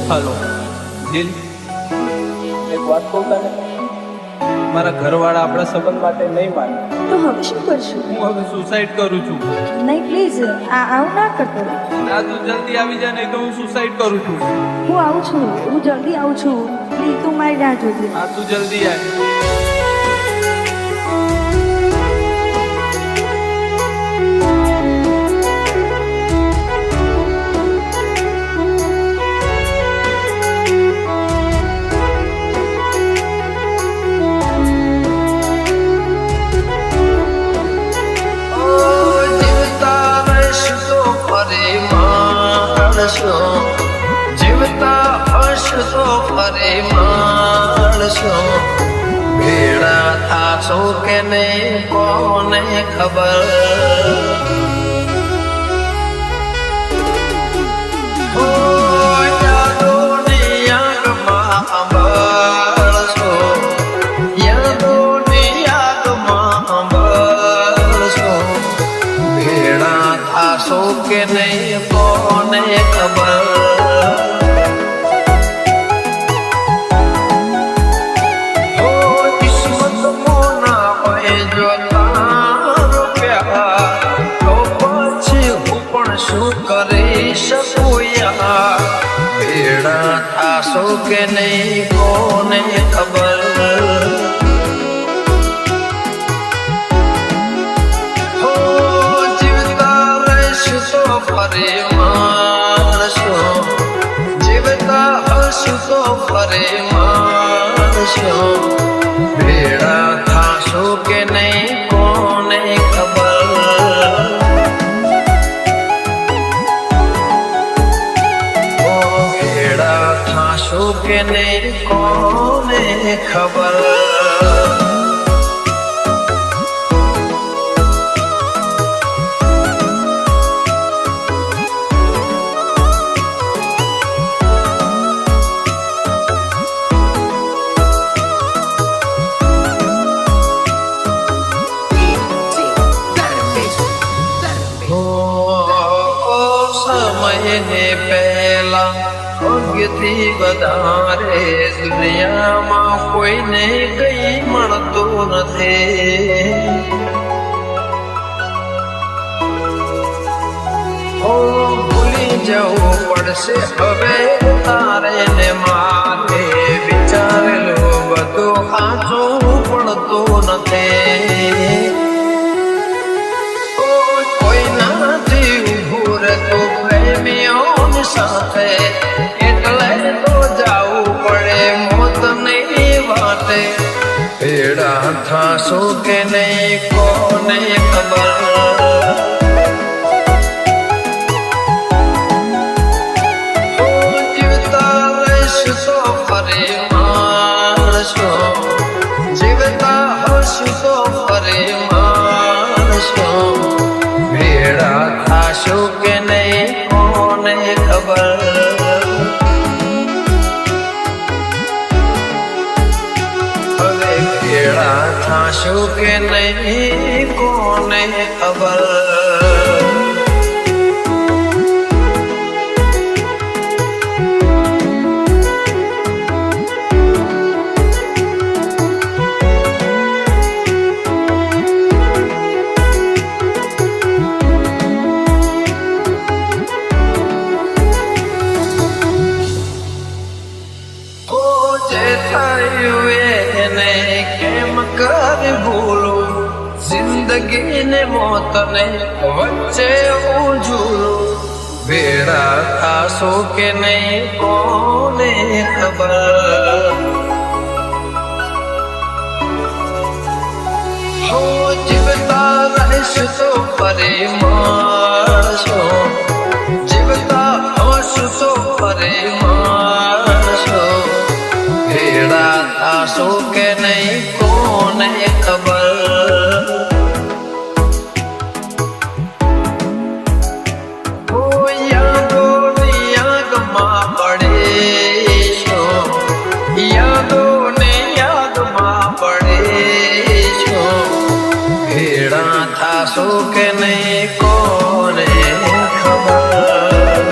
હાલો દિલ, એક વાત કહું તને, મારા ઘરવાળા આપણા સંબંધ માટે નહીં માને. તો હવે શું કરશું? હું હવે સુસાઇડ કરું છું. નહીં પ્લીઝ, આવું ના કરતો. ના, તું જલ્દી આવી જા, નહીં તો હું સુસાઇડ કરું છું. હું આવું છું, હું જલ્દી આવું છું. પ્લીઝ તું મારી રાહ જોજે. હા, તું જલ્દી આવ. જીવતા હશો ફરે માણસો, ભેળા થાશો કે નહીં કોને ખબર. યાદોની આગમાં અંબળશો, યાદોની આગમાં અંબળશો, ભેળા થાશો કે નહીં કોને ખબર. કિસ્મત મોના હોય જો તારો પ્યાર, તો પછી હું પણ શું કરી શકું યાર. ભેળા થાશો કે નહીં કોને ખબર. ફરે માણસો, જીવતા હશું તો ફરે માણસો, ભેળા થાશો કે નહીં કોને ખબર. ભેળા થાશો કે નહીં કોને ખબર. સમયને પહેલા ભાગ્યથી વધારે દુનિયામાં કોઈને કઈ મળતું નથી. ભૂલી જવું પડશે હવે તારે ને મારે, વિચારેલું બધું સાચું પડતું નથી. પ્રેમીઓની સાથે એટલે તો જાવું પડે મોતની વાટે. ભેળા થાશો કે નહીં કોને ખબર. જીવતા રહીશું તો ફરે માણસો, જીવતા હશું તો ફરે માણસો, ભેળા થાશો કે નહીં કોને ખબર. હવે ભેળા થાશો કે નહીં કોને ખબર. એને કેમ કરી ભૂલું, જિંદગી ને મોત ને વચ્ચે ઉજુલું. ભેળા થાશો કે નહીં કોને ખબર. જીવતા રહીશું તો ફરે માણસો, જીવતા હશું તો ફરે માણસો, ભેળા થાશો કે નહીં કોને ખબર. યાદોની આગમાં પડેશો, યાદોની યાદમાં પડેશો, ભેળા થાશો કે નહીં કોને ખબર.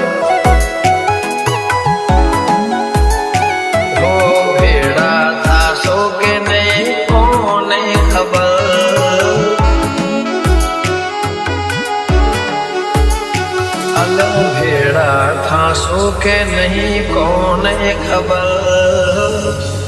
થાશો કે નહીં કોને ખબર